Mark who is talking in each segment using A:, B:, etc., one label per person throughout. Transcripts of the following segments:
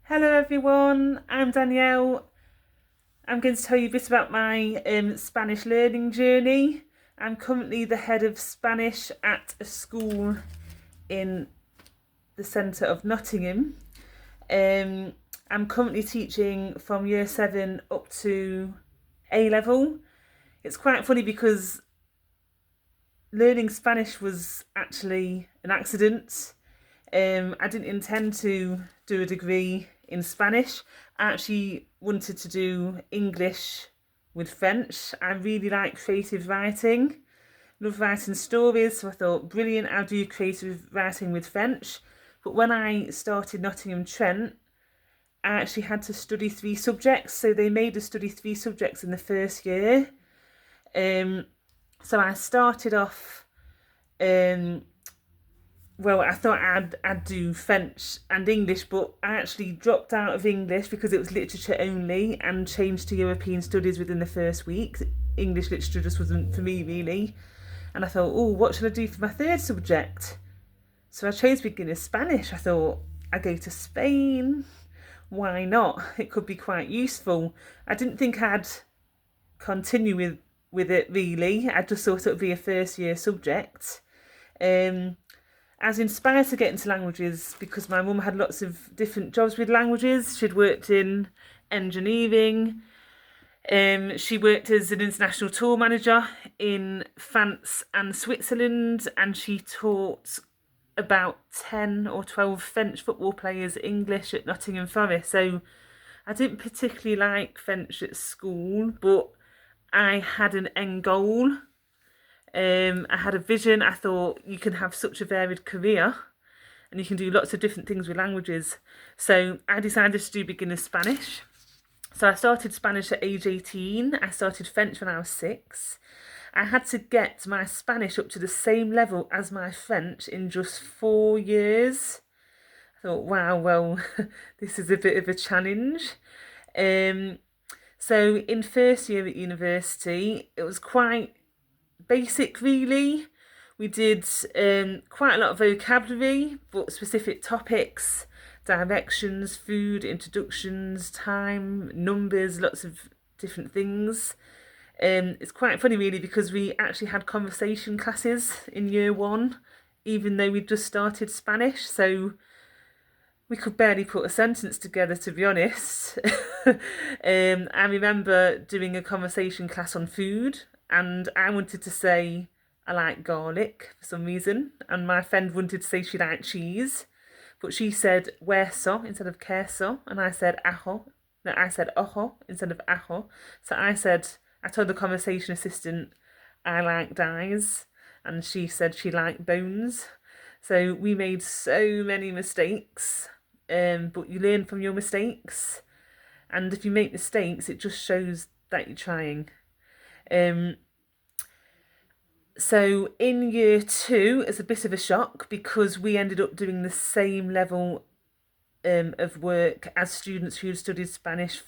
A: Hello everyone, I'm Danielle. I'm going to tell you a bit about my Spanish learning journey. I'm currently the head of Spanish at a school in the centre of Nottingham. I'm currently teaching from year 7 up to A level. It's quite funny because learning Spanish was actually an accident. I didn't intend to do a degree in Spanish. I actually wanted to do English with French. I really like creative writing, love writing stories, so I thought, brilliant, I'll do creative writing with French. But when I started Nottingham Trent, I actually had to study 3 subjects, so they made us study 3 subjects in the first year. So I started off I thought I'd do French and English, but I actually dropped out of English because it was literature only and changed to European studies within the first week. English literature just wasn't for me really. And I thought, oh, what should I do for my 3rd subject? So I chose beginner Spanish. I thought, I go to Spain. Why not? It could be quite useful. I didn't think I'd continue with it really. I just thought it would be a first year subject. I was inspired to get into languages because my mum had lots of different jobs with languages. She'd worked in engineering. She worked as an international tour manager in France and Switzerland, and she taught about 10 or 12 French football players English at Nottingham Forest. So I didn't particularly like French at school, but I had an end goal. I had a vision. I thought you can have such a varied career and you can do lots of different things with languages. So I decided to do beginner Spanish. So I started Spanish at age 18. I started French when I was 6. I had to get my Spanish up to the same level as my French in just 4 years. I thought, wow, well, this is a bit of a challenge. So in first year at university, it was quite basic really. We did quite a lot of vocabulary, but specific topics, directions, food, introductions, time, numbers, lots of different things. It's quite funny really because we actually had conversation classes in year 1, even though we'd just started Spanish, so we could barely put a sentence together, to be honest. I remember doing a conversation class on food, and I wanted to say I like garlic for some reason, and my friend wanted to say she liked cheese, but she said hueso instead of queso, and I said ajo. No, I said ojo instead of ajo. So I told the conversation assistant I liked eyes, and she said she liked bones. So we made so many mistakes, but you learn from your mistakes, and if you make mistakes, it just shows that you're trying. So in year 2, it's a bit of a shock because we ended up doing the same level of work as students who had studied Spanish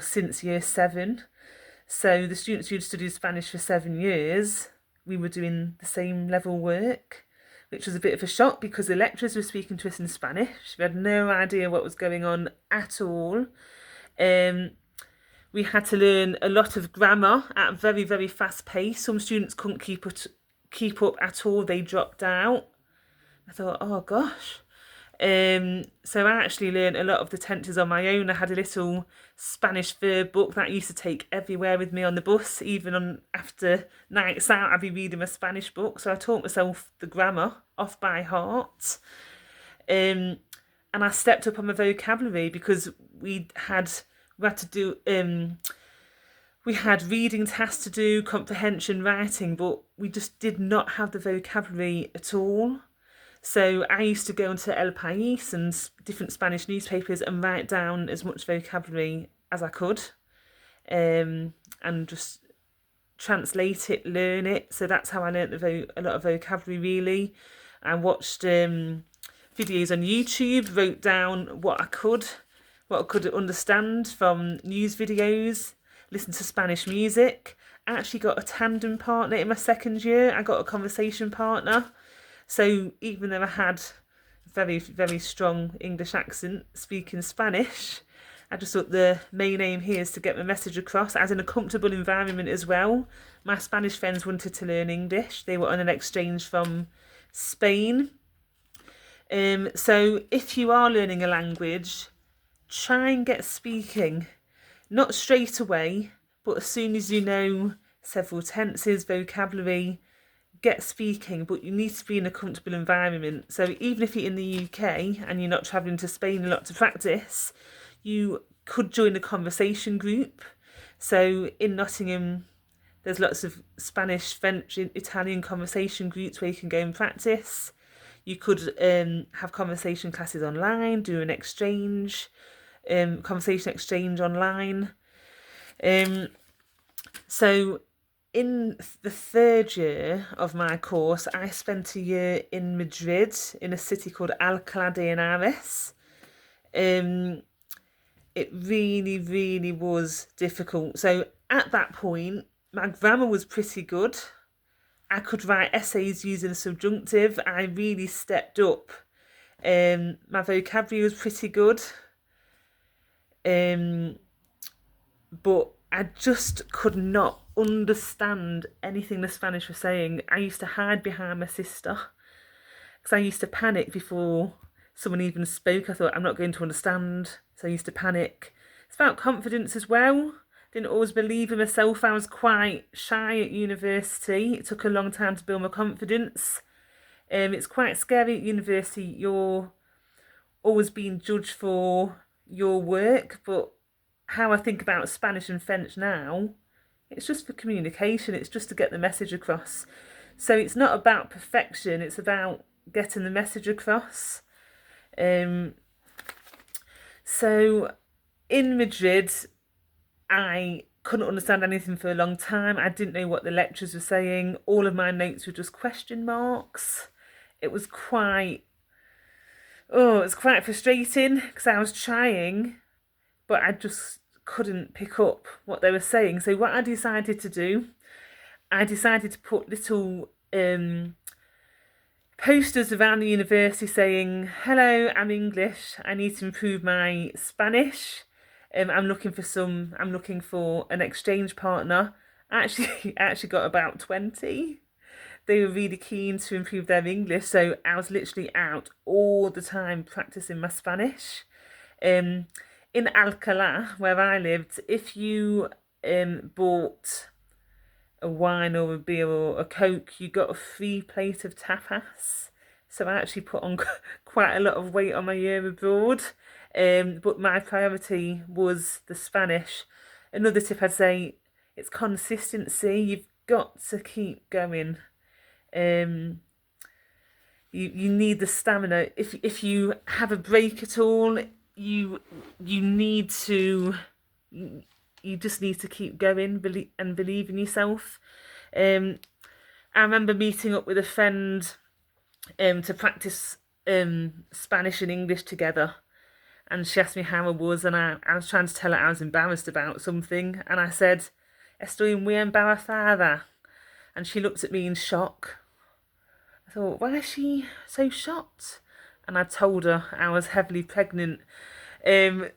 A: since year 7. So the students who'd studied Spanish for 7 years, we were doing the same level work, which was a bit of a shock because the lecturers were speaking to us in Spanish. We had no idea what was going on at all. We had to learn a lot of grammar at a very, very fast pace. Some students couldn't keep up at all. They dropped out. I thought, oh gosh. So I actually learned a lot of the tenses on my own. I had a little Spanish verb book that I used to take everywhere with me on the bus. Even after nights out, I'd be reading a Spanish book. So I taught myself the grammar off by heart. And I stepped up on my vocabulary because we had to do we had reading tasks to do, comprehension, writing, but we just did not have the vocabulary at all. So I used to go into El País and different Spanish newspapers and write down as much vocabulary as I could, and just translate it, learn it. So that's how I learnt a lot of vocabulary really. I watched videos on YouTube, wrote down what I could understand from news videos, listened to Spanish music. I actually got a tandem partner in my 2nd year. I got a conversation partner. So even though I had very, very strong English accent speaking Spanish. I just thought the main aim here is to get my message across, as in a comfortable environment as well. My Spanish friends wanted to learn English. They were on an exchange from Spain. So if you are learning a language, try and get speaking. Not straight away, but as soon as you know several tenses, vocabulary, get speaking, but you need to be in a comfortable environment. So even if you're in the UK and you're not travelling to Spain a lot to practice, you could join a conversation group. So in Nottingham, there's lots of Spanish, French, Italian conversation groups where you can go and practice. You could have conversation classes online, do an exchange, conversation exchange online. So in the third year of my course, I spent a year in Madrid in a city called Alcalá de Henares. It really, really was difficult. So at that point, my grammar was pretty good. I could write essays using a subjunctive. I really stepped up. My vocabulary was pretty good. But I just could not understand anything the Spanish were saying. I used to hide behind my sister because I used to panic before someone even spoke. I thought, I'm not going to understand, so I used to panic. It's about confidence as well. Didn't always believe in myself. I was quite shy at university. It took a long time to build my confidence. It's quite scary at university. You're always being judged for your work, but how I think about Spanish and French now, it's just for communication. It's just to get the message across. So it's not about perfection. It's about getting the message across. So in Madrid, I couldn't understand anything for a long time. I didn't know what the lecturers were saying. All of my notes were just question marks. It was quite frustrating because I was trying, but I just couldn't pick up what they were saying. So what I decided to do, I decided to put little posters around the university saying, "Hello, I'm English. I need to improve my Spanish. I'm looking for an exchange partner." I actually got about 20. They were really keen to improve their English, so I was literally out all the time practicing my Spanish. In Alcalá, where I lived, if you bought a wine or a beer or a Coke, you got a free plate of tapas. So I actually put on quite a lot of weight on my year abroad. But my priority was the Spanish. Another tip I'd say, it's consistency. You've got to keep going. You need the stamina. If you have a break at all, you just need to keep going and believe in yourself. I remember meeting up with a friend to practice Spanish and English together, and she asked me how I was, and I was trying to tell her I was embarrassed about something, and I said, "Estoy muy embarazada," and she looked at me in shock. I thought, why is she so shocked? And I told her I was heavily pregnant.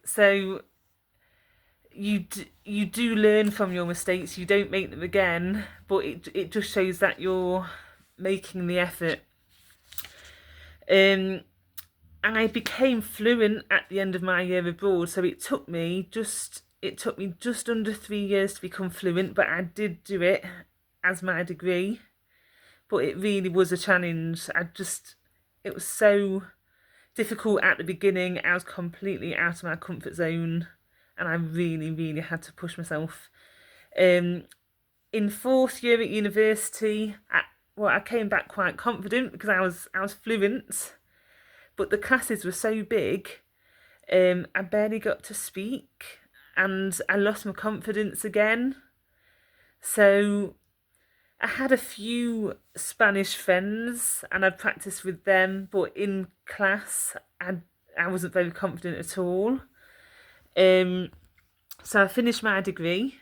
A: So you do learn from your mistakes. You don't make them again, but it just shows that you're making the effort. I became fluent at the end of my year abroad, so it took me just under 3 years to become fluent, but I did do it as my degree. But it really was a challenge. It was so difficult at the beginning. I was completely out of my comfort zone, and I really, really had to push myself. In fourth year at university, I came back quite confident because I was fluent, but the classes were so big, I barely got to speak, and I lost my confidence again. So I had a few Spanish friends and I'd practice with them, but in class I wasn't very confident at all. So I finished my degree,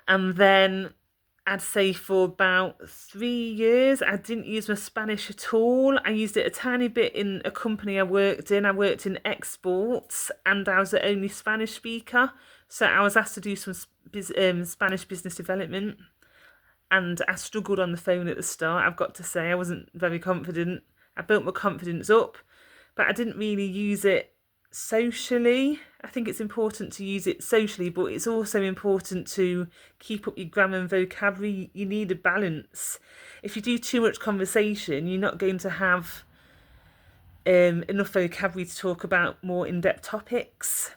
A: and then I'd say for about 3 years, I didn't use my Spanish at all. I used it a tiny bit in a company I worked in. I worked in exports and I was the only Spanish speaker. So I was asked to do some Spanish business development. And I struggled on the phone at the start. I've got to say, I wasn't very confident. I built my confidence up, but I didn't really use it socially. I think it's important to use it socially, but it's also important to keep up your grammar and vocabulary. You need a balance. If you do too much conversation, you're not going to have enough vocabulary to talk about more in-depth topics.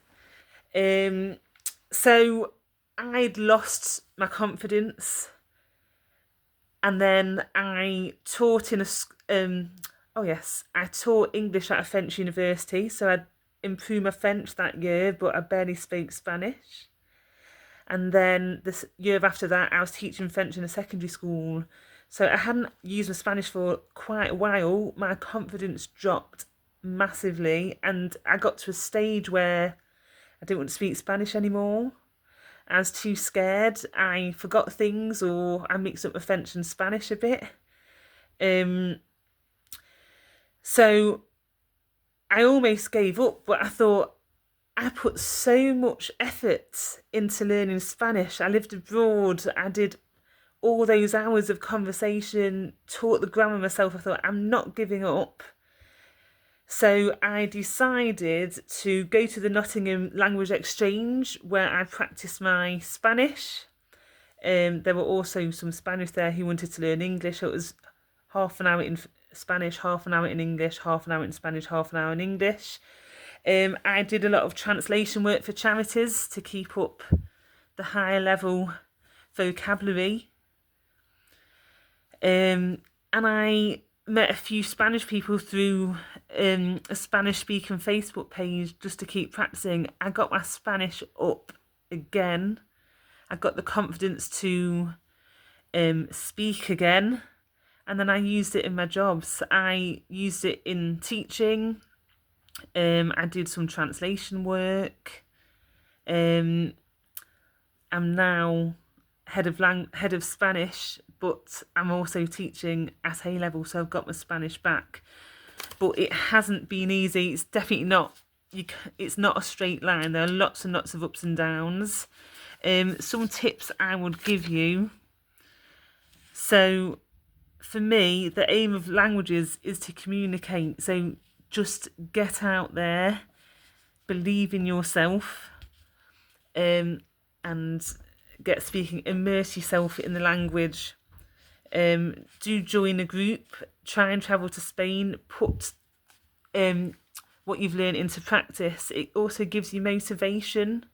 A: So I'd lost my confidence, and then I taught in I taught English at a French university, so I'd improved my French that year, but I barely spoke Spanish. And then this year after that, I was teaching French in a secondary school, so I hadn't used my Spanish for quite a while. My confidence dropped massively, and I got to a stage where I didn't want to speak Spanish anymore. I was too scared. I forgot things, or I mixed up my French and Spanish a bit. So I almost gave up, but I thought I put so much effort into learning Spanish. I lived abroad. I did all those hours of conversation, taught the grammar myself. I thought, I'm not giving up. So I decided to go to the Nottingham Language Exchange where I practiced my Spanish. There were also some Spanish there who wanted to learn English. So it was half an hour in Spanish, half an hour in English, half an hour in Spanish, half an hour in English. I did a lot of translation work for charities to keep up the higher level vocabulary. And I met a few Spanish people through a Spanish speaking Facebook page just to keep practicing. I got my Spanish up again. I got the confidence to speak again. And then I used it in my jobs. I used it in teaching. I did some translation work. I'm now head of Spanish, but I'm also teaching at A level, so I've got my Spanish back. But it hasn't been easy. It's definitely not. It's not a straight line. There are lots and lots of ups and downs. Some tips I would give you. So, for me, the aim of languages is to communicate. So just get out there, believe in yourself, and get speaking. Immerse yourself in the language. Do join a group. Try and travel to Spain. Put what you've learned into practice. It also gives you motivation.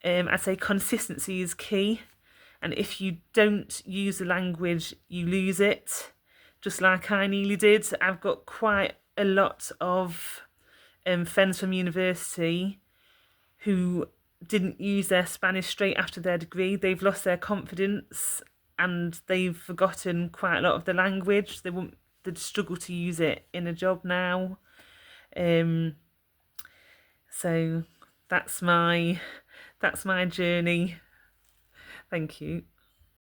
A: I'd say consistency is key. And if you don't use the language, you lose it. Just like I nearly did. I've got quite a lot of friends from university who didn't use their Spanish straight after their degree. They've lost their confidence and they've forgotten quite a lot of the language. They'd struggle to use it in a job now. So that's my journey. Thank you.